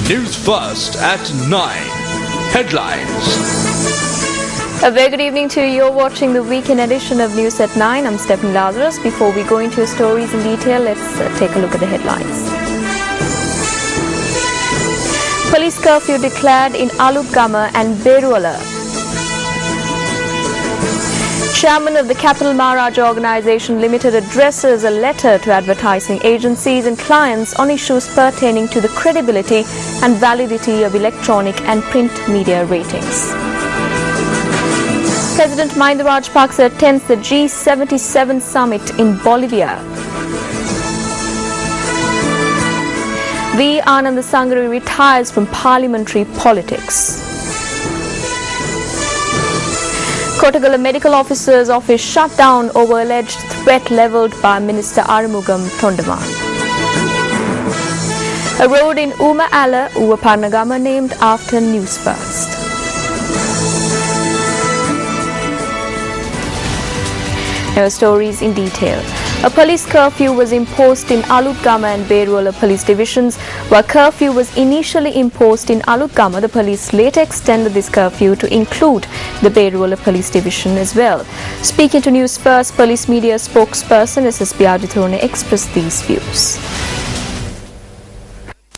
Newsfirst at 9. Headlines. A very good evening to you. You're watching the weekend edition of News at 9. I'm Stephen Lazarus. Before we go into stories in detail, let's take a look at the headlines. Police curfew declared in Alutgama and Beruala. Chairman of the Capital Maharaj Organisation Limited addresses a letter to advertising agencies and clients on issues pertaining to the credibility and validity of electronic and print media ratings. President Mahinda Rajapaksa attends the G77 summit in Bolivia. V. Ananda Sangari retires from parliamentary politics. Kottagala Medical Officer's office shut down over alleged threat levelled by Minister Arumugam Tondaman. A road in Uma Ala, Uvaparnagama named after Newsfirst. Now stories in detail. A police curfew was imposed in Alutgama and Beruala police divisions. While curfew was initially imposed in Alutgama, the police later extended this curfew to include the Beruala police division as well. Speaking to Newsfirst, police media spokesperson SSP Adithurone expressed these views.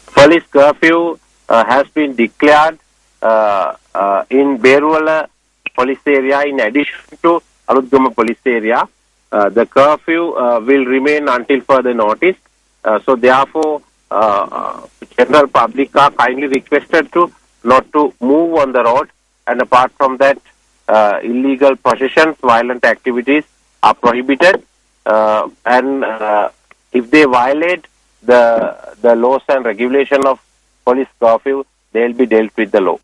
Police curfew has been declared in Beruala police area in addition to Alutgama police area. The curfew will remain until further notice. So therefore, general public are kindly requested to not to move on the road. And apart from that, illegal possessions, violent activities are prohibited. And if they violate the laws and regulation of police curfew, they will be dealt with the law.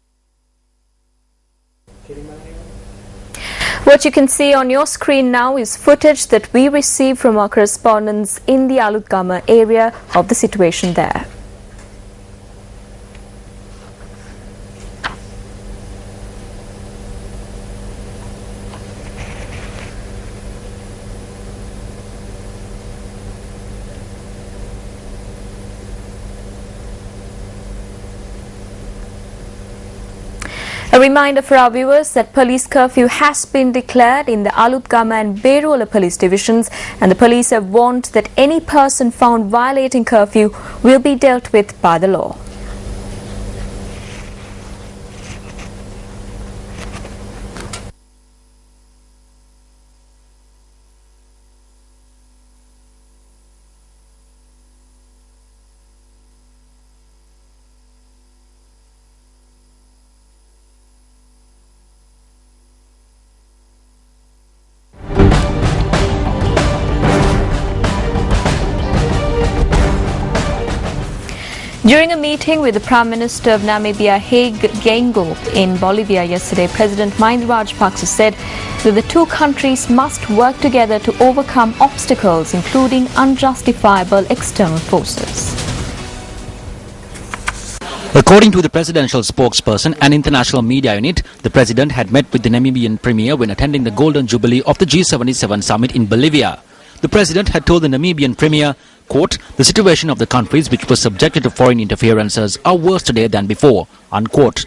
What you can see on your screen now is footage that we received from our correspondents in the Alutgama area of the situation there. A reminder for our viewers that police curfew has been declared in the Alutgama and Beruala police divisions, and the police have warned that any person found violating curfew will be dealt with by the law. During a meeting with the Prime Minister of Namibia, Hague Geingob, in Bolivia yesterday, President Mahinda Rajapaksa said that the two countries must work together to overcome obstacles, including unjustifiable external forces. According to the presidential spokesperson and international media unit, the president had met with the Namibian premier when attending the Golden Jubilee of the G77 summit in Bolivia. The president had told the Namibian premier, quote, "The situation of the countries which were subjected to foreign interferences are worse today than before," unquote.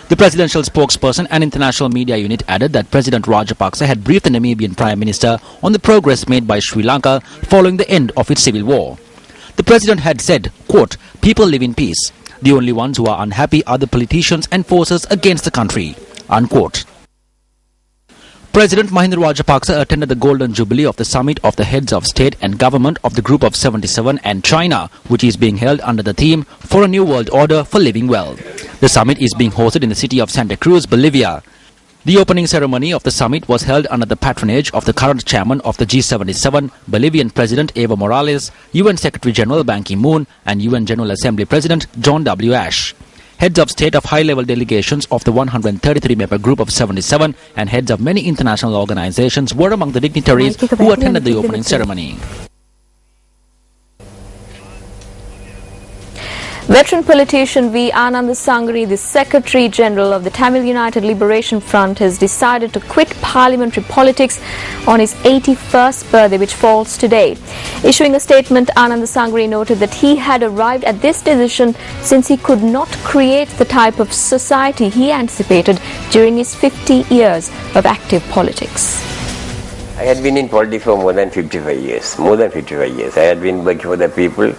The presidential spokesperson and international media unit added that President Rajapaksa had briefed the Namibian Prime Minister on the progress made by Sri Lanka following the end of its civil war. The president had said, quote, "People live in peace. The only ones who are unhappy are the politicians and forces against the country," unquote. President Mahinda Rajapaksa attended the Golden Jubilee of the Summit of the Heads of State and Government of the Group of 77 and China, which is being held under the theme For a New World Order for Living Well. The summit is being hosted in the city of Santa Cruz, Bolivia. The opening ceremony of the summit was held under the patronage of the current chairman of the G77, Bolivian President Evo Morales, UN Secretary General Ban Ki-moon, and UN General Assembly President John W. Ash. Heads of state of high-level delegations of the 133-member Group of 77 and heads of many international organizations were among the dignitaries who attended the opening ceremony. Veteran politician V. Ananda Sangari, the Secretary General of the Tamil United Liberation Front, has decided to quit parliamentary politics on his 81st birthday, which falls today. Issuing a statement, Ananda Sangari noted that he had arrived at this decision since he could not create the type of society he anticipated during his 50 years of active politics. I had been in politics for more than 55 years. I had been working for the people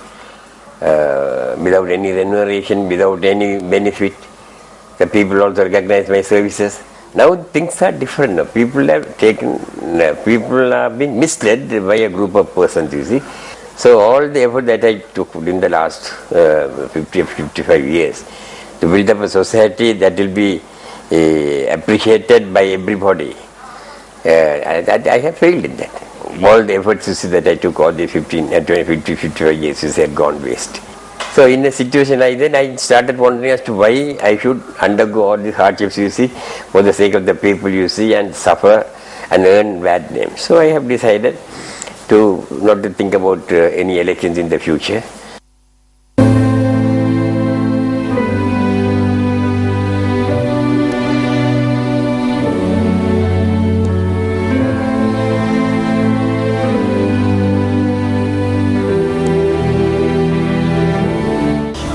without any remuneration, without any benefit. The people also recognize my services. Now things are different. Now. People have been misled by a group of persons, you see. So all the effort that I took in the last 55 years to build up a society that will be appreciated by everybody, I have failed in that. All the efforts you see that I took all the 55 years you see, had gone waste. So in a situation like that, I started wondering as to why I should undergo all these hardships you see for the sake of the people you see and suffer and earn bad names. So I have decided to not to think about any elections in the future.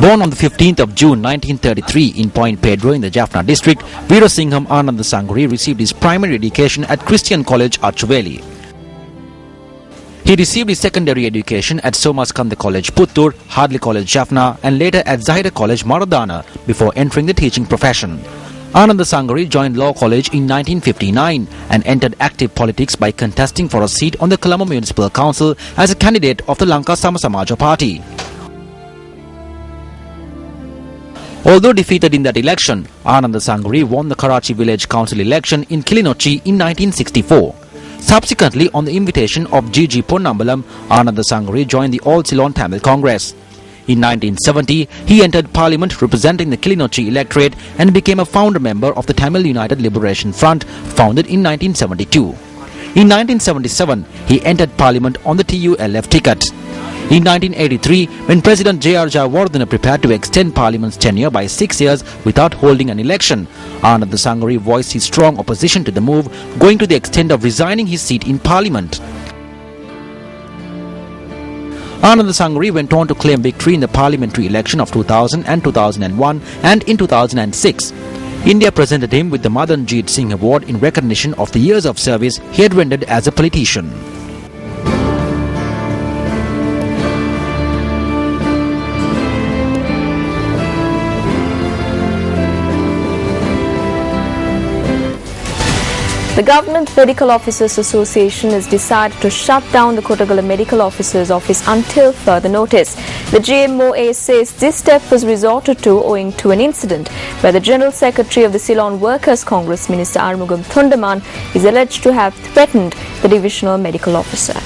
Born on the 15th of June 1933 in Point Pedro in the Jaffna district, Veerasingham Ananda Sangari received his primary education at Christian College, Achuveli. He received his secondary education at Somaskanda College, Puttur, Hadley College, Jaffna, and later at Zahida College, Maradana, before entering the teaching profession. Ananda Sangari joined Law College in 1959 and entered active politics by contesting for a seat on the Colombo Municipal Council as a candidate of the Lanka Samasamaja Party. Although defeated in that election, Ananda Sangari won the Karachi Village Council election in Kilinochchi in 1964. Subsequently, on the invitation of G.G. Ponnambalam, Ananda Sangari joined the All Ceylon Tamil Congress. In 1970, he entered Parliament representing the Kilinochchi electorate and became a founder member of the Tamil United Liberation Front, founded in 1972. In 1977, he entered Parliament on the TULF ticket. In 1983, when President J.R. Jayawardena prepared to extend Parliament's tenure by 6 years without holding an election, Ananda Sangari voiced his strong opposition to the move, going to the extent of resigning his seat in Parliament. Ananda Sangari went on to claim victory in the parliamentary election of 2000 and 2001 and in 2006. India presented him with the Madanjeet Singh Award in recognition of the years of service he had rendered as a politician. The Government Medical Officers Association has decided to shut down the Kottagala Medical Officers Office until further notice. The GMOA says this step was resorted to owing to an incident where the General Secretary of the Ceylon Workers Congress, Minister Arumugam Thundaman, is alleged to have threatened the Divisional Medical Officer.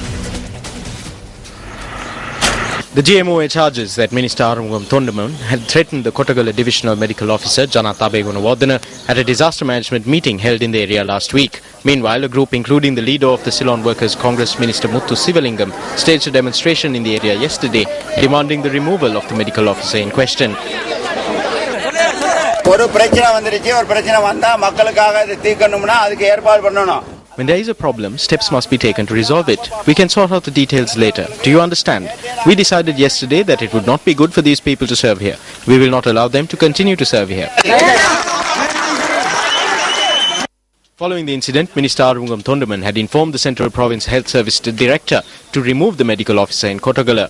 The GMOA charges that Minister Arumugam Thundaman had threatened the Kottagala Divisional Medical Officer Janatha Begunawardena at a disaster management meeting held in the area last week. Meanwhile, a group including the leader of the Ceylon Workers Congress, Minister Muthu Sivalingam, staged a demonstration in the area yesterday demanding the removal of the medical officer in question. When there is a problem, steps must be taken to resolve it. We can sort out the details later. Do you understand? We decided yesterday that it would not be good for these people to serve here. We will not allow them to continue to serve here. Following the incident, Minister Arumugam Thundaman had informed the Central Province Health Service Director to remove the medical officer in Kottagala.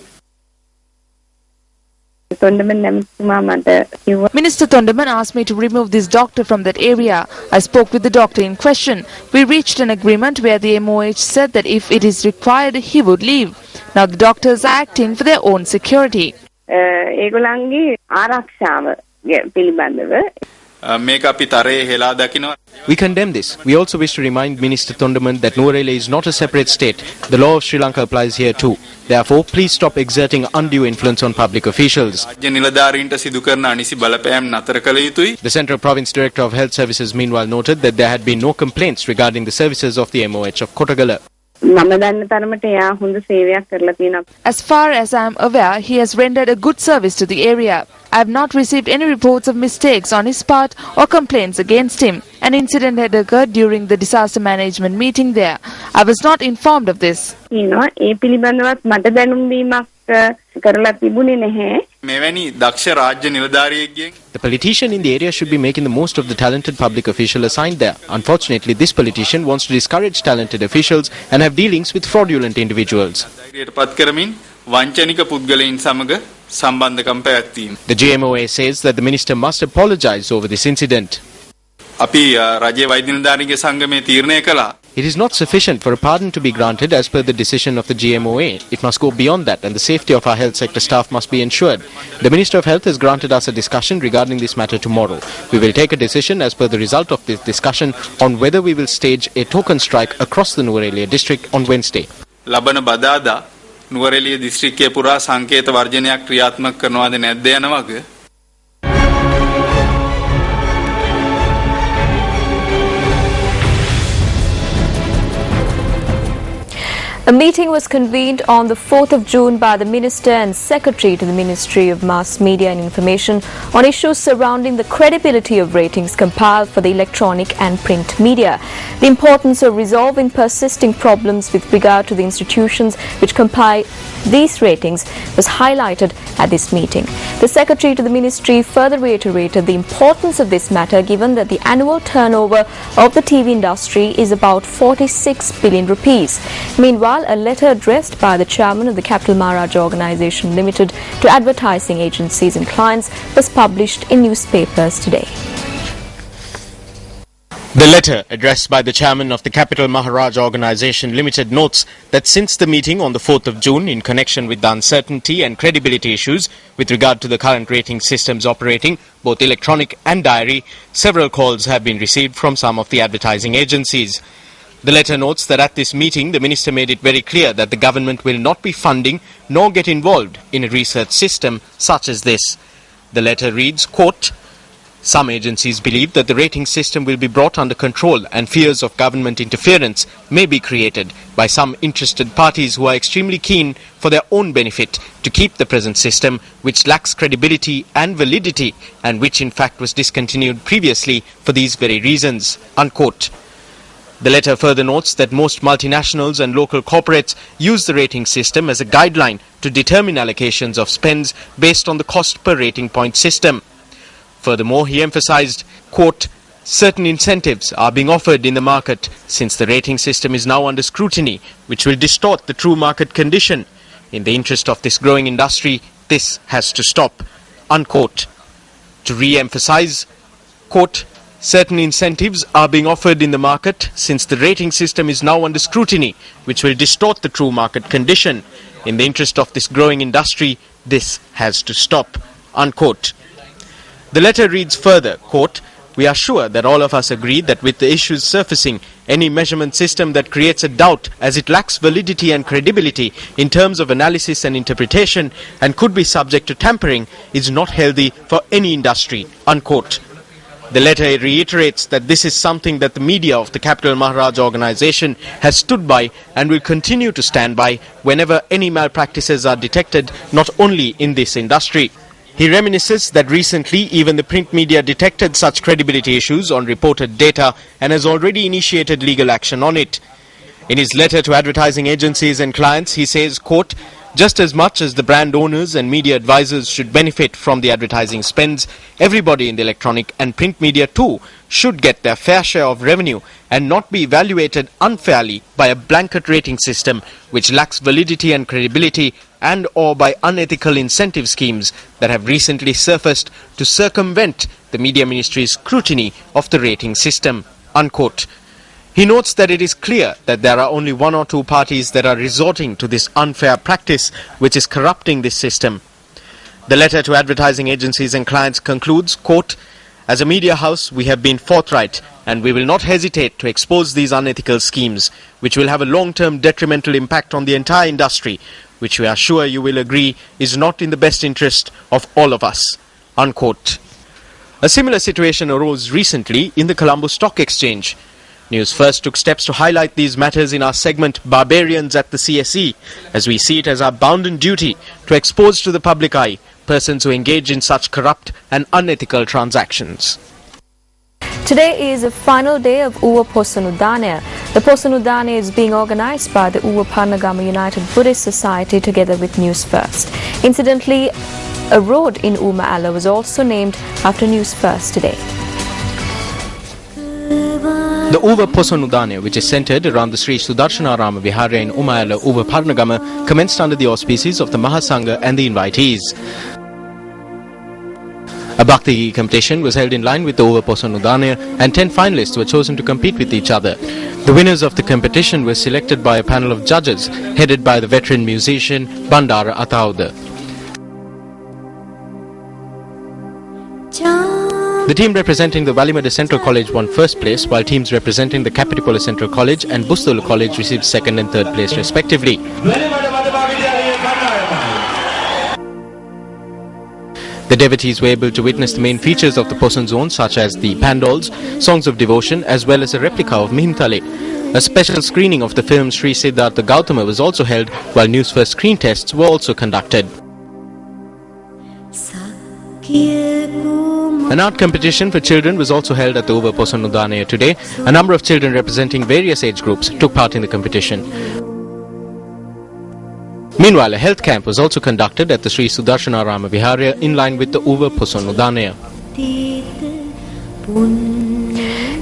Minister Thundaman asked me to remove this doctor from that area. I spoke with the doctor in question. We reached an agreement where the MOH said that if it is required, he would leave. Now the doctors are acting for their own security. We condemn this. We also wish to remind Minister Thundaman that Nuwara is not a separate state. The law of Sri Lanka applies here too. Therefore, please stop exerting undue influence on public officials. The Central Province Director of Health Services meanwhile noted that there had been no complaints regarding the services of the MOH of Kottagala. As far as I am aware, he has rendered a good service to the area. I have not received any reports of mistakes on his part or complaints against him. An incident had occurred during the disaster management meeting there. I was not informed of this. ඒ පිළිබඳවත් මට දැනුම් දීමක් කරලා තිබුණේ නැහැ. මෙවැනි දක්ෂ රාජ්‍ය නිලධාරියෙක්ගෙන් The politician in the area should be making the most of the talented public official assigned there. Unfortunately, this politician wants to discourage talented officials and have dealings with fraudulent individuals. ධෛර්යයටපත් කරමින් වංචනික පුද්ගලයන් සමග සම්බන්ධකම් පැවැත්වීම. The GMOA says that the minister must apologize over this incident. අපි රාජ්‍ය වෛද්‍ය නිලධාරීන්ගේ සංගමයේ තීරණය කළා. It is not sufficient for a pardon to be granted as per the decision of the GMOA. It must go beyond that, and the safety of our health sector staff must be ensured. The Minister of Health has granted us a discussion regarding this matter tomorrow. We will take a decision as per the result of this discussion on whether we will stage a token strike across the Nuwara district on Wednesday. ලබන බදාදා නුවරඑළිය දිස්ත්‍රික්කයේ පුරා සංකේත වර්ජනයක් ක්‍රියාත්මක කරනවාද නැද්ද යන වගේ. A meeting was convened on the 4th of June by the Minister and Secretary to the Ministry of Mass Media and Information on issues surrounding the credibility of ratings compiled for the electronic and print media. The importance of resolving persisting problems with regard to the institutions which compile these ratings was highlighted at this meeting. The Secretary to the Ministry further reiterated the importance of this matter given that the annual turnover of the TV industry is about 46 billion rupees. Meanwhile, a letter addressed by the chairman of the Capital Maharaja Organisation Limited to advertising agencies and clients was published in newspapers today. The letter addressed by the chairman of the Capital Maharaja Organisation Limited notes that since the meeting on the 4th of June in connection with the uncertainty and credibility issues with regard to the current rating systems operating, both electronic and diary, several calls have been received from some of the advertising agencies. The letter notes that at this meeting, the minister made it very clear that the government will not be funding nor get involved in a research system such as this. The letter reads, quote, "Some agencies believe that the rating system will be brought under control and fears of government interference may be created by some interested parties who are extremely keen for their own benefit to keep the present system which lacks credibility and validity and which in fact was discontinued previously for these very reasons." Unquote. The letter further notes that most multinationals and local corporates use the rating system as a guideline to determine allocations of spends based on the cost per rating point system. Furthermore, he emphasized, quote, "Certain incentives are being offered in the market since the rating system is now under scrutiny, which will distort the true market condition. In the interest of this growing industry, this has to stop." Unquote. To re-emphasize, quote, "Certain incentives are being offered in the market since the rating system is now under scrutiny, which will distort the true market condition. In the interest of this growing industry, this has to stop." Unquote. The letter reads further, quote, "We are sure that all of us agree that with the issues surfacing, any measurement system that creates a doubt as it lacks validity and credibility in terms of analysis and interpretation and could be subject to tampering is not healthy for any industry." Unquote. The letter reiterates that this is something that the media of the Capital Maharaja Organisation has stood by and will continue to stand by whenever any malpractices are detected, not only in this industry. He reminisces that recently even the print media detected such credibility issues on reported data and has already initiated legal action on it. In his letter to advertising agencies and clients, he says, quote, "Just as much as the brand owners and media advisors should benefit from the advertising spends, everybody in the electronic and print media too should get their fair share of revenue and not be evaluated unfairly by a blanket rating system which lacks validity and credibility and or by unethical incentive schemes that have recently surfaced to circumvent the Media Ministry's scrutiny of the rating system." Unquote. He notes that it is clear that there are only one or two parties that are resorting to this unfair practice which is corrupting this system. The letter to advertising agencies and clients concludes, quote, "As a media house, we have been forthright and we will not hesitate to expose these unethical schemes, which will have a long-term detrimental impact on the entire industry, which we are sure you will agree is not in the best interest of all of us." Unquote. A similar situation arose recently in the Colombo Stock Exchange. Newsfirst took steps to highlight these matters in our segment Barbarians at the CSE, as we see it as our bounden duty to expose to the public eye persons who engage in such corrupt and unethical transactions. Today is the final day of Uva Posanudana. The Posanudana is being organized by the Uva Parnagama United Buddhist Society together with Newsfirst. Incidentally, a road in Umaala was also named after Newsfirst today. The Uva Posanudana, which is centered around the Sri Sudarshanarama Viharya in Umaala, Uva Parnagama, commenced under the auspices of the Mahasangha and the invitees. A Bhakti competition was held in line with the Uva Posanudana, and 10 finalists were chosen to compete with each other. The winners of the competition were selected by a panel of judges headed by the veteran musician Bandara Atauda. The team representing the Valimada Central College won first place, while teams representing the Kapitipola Central College and Bustula College received second and third place respectively. The devotees were able to witness the main features of the Posan zone, such as the pandals, songs of devotion, as well as a replica of Mihimtale. A special screening of the film Sri Siddhartha Gautama was also held, while Newsfirst screen tests were also conducted. An art competition for children was also held at the Uva Posanudana today. A number of children representing various age groups took part in the competition. Meanwhile, a health camp was also conducted at the Sri Sudarshanarama Viharya in line with the Uva Posanudana.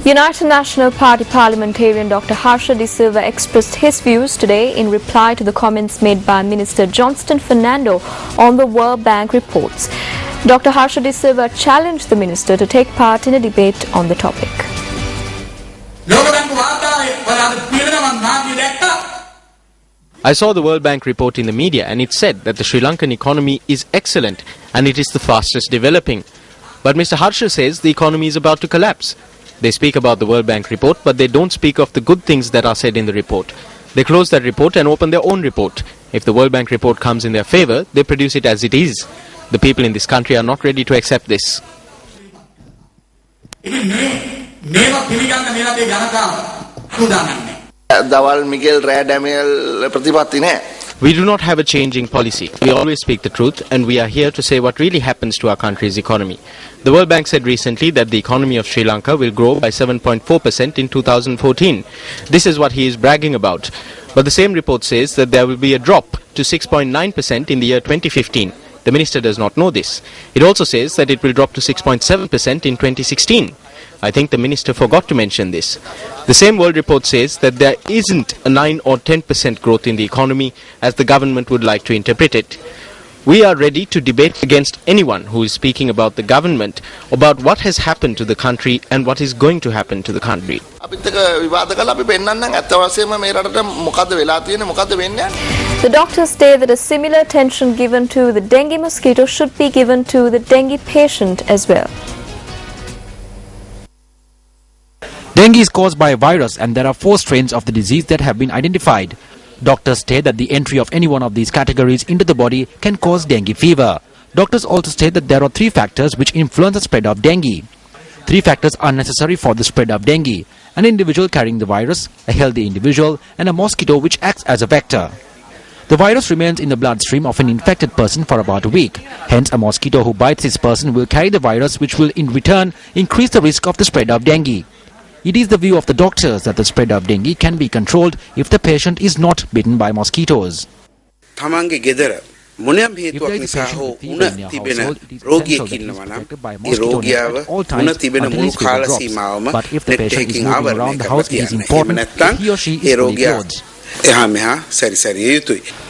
United National Party parliamentarian Dr. Harsha De Silva expressed his views today in reply to the comments made by Minister Johnston Fernando on the World Bank reports. Dr. Harsha De Silva challenged the minister to take part in a debate on the topic. I saw the World Bank report in the media, and it said that the Sri Lankan economy is excellent and it is the fastest developing. But Mr. Harsha says the economy is about to collapse. They speak about the World Bank report, but they don't speak of the good things that are said in the report. They close that report and open their own report. If the World Bank report comes in their favor, they produce it as it is. The people in this country are not ready to accept this. We do not have a changing policy. We always speak the truth, and we are here to say what really happens to our country's economy. The World Bank said recently that the economy of Sri Lanka will grow by 7.4% in 2014. This is what he is bragging about. But the same report says that there will be a drop to 6.9% in the year 2015. The minister does not know this. It also says that it will drop to 6.7% in 2016. I think the minister forgot to mention this. The same World Report says that there isn't a 9 or 10% growth in the economy as the government would like to interpret it. We are ready to debate against anyone who is speaking about the government, about what has happened to the country and what is going to happen to the country. The doctors state that a similar attention given to the dengue mosquito should be given to the dengue patient as well. Dengue is caused by a virus, and there are 4 strains of the disease that have been identified. Doctors state that the entry of any one of these categories into the body can cause dengue fever. Doctors also state that there are 3 factors which influence the spread of dengue. 3 factors are necessary for the spread of dengue: an individual carrying the virus, a healthy individual, and a mosquito which acts as a vector. The virus remains in the bloodstream of an infected person for about a week. Hence, a mosquito who bites this person will carry the virus, which will in return increase the risk of the spread of dengue. It is the view of the doctors that the spread of dengue can be controlled if the patient is not bitten by mosquitoes. If there is a patient with fever in your household, it is essential that he is protected by mosquito net at all times until his fever drops. But if the patient is moving around the house, it is important that he or she is fully clothed.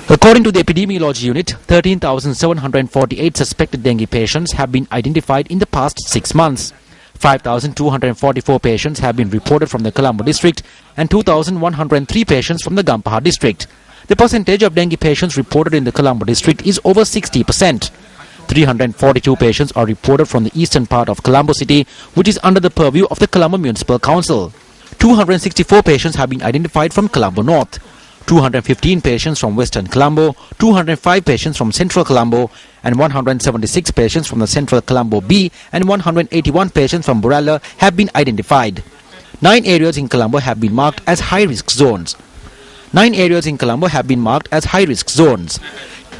According to the Epidemiology Unit, 13,748 suspected dengue patients have been identified in the past 6 months. 5,244 patients have been reported from the Colombo district and 2,103 patients from the Gampaha district. The percentage of dengue patients reported in the Colombo district is over 60%. 342 patients are reported from the eastern part of Colombo city, which is under the purview of the Colombo Municipal Council. 264 patients have been identified from Colombo North. 215 patients from Western Colombo, 205 patients from Central Colombo, and 176 patients from the Central Colombo B and 181 patients from Burala have been identified. 9 areas in Colombo have been marked as high-risk zones.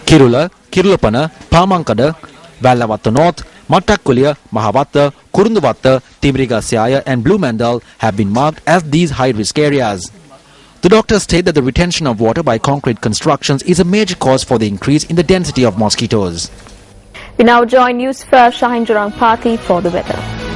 Kirula, Kirulapana, Pamankada, Vallavatta North, Mattakkuliya, Mahavatta, Kurunduvatta, Timrigasyaya and Blue Mandal have been marked as these high-risk areas. The doctors state that the retention of water by concrete constructions is a major cause for the increase in the density of mosquitoes. We now join Newsfirst Shahin Jurangpati for the weather.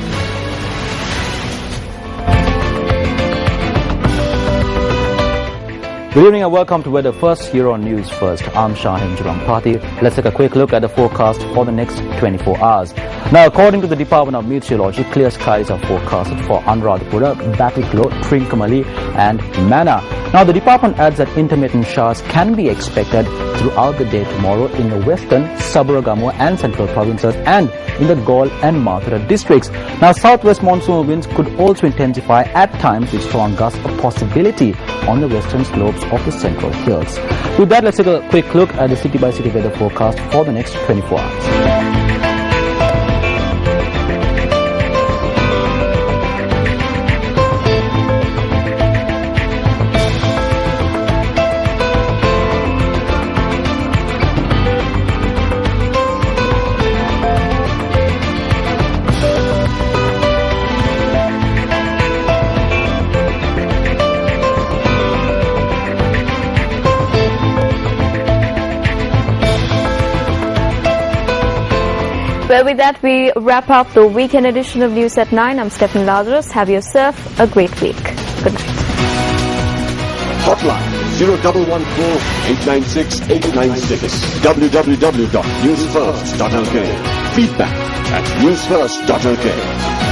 Good evening and welcome to Weather First here on News First. I'm Shahin Jurangpati. Let's take a quick look at the forecast for the next 24 hours. Now, according to the Department of Meteorology, clear skies are forecasted for Anuradhapura, Batticaloa, Trincomalee and Mannar. Now, the department adds that intermittent showers can be expected throughout the day tomorrow in the western, Sabaragamuwa and central provinces and in the Galle and Mathura districts. Now, southwest monsoon winds could also intensify at times with strong gusts, a possibility on the western slopes of the central hills. With that, let's take a quick look at the city-by-city weather forecast for the next 24 hours. Well, with that, we wrap up the weekend edition of News at 9. I'm Stephen Lazarus. Have yourself a great week. Good night. Hotline 0114-896-896. www.newsfirst.lk. Feedback at newsfirst.lk.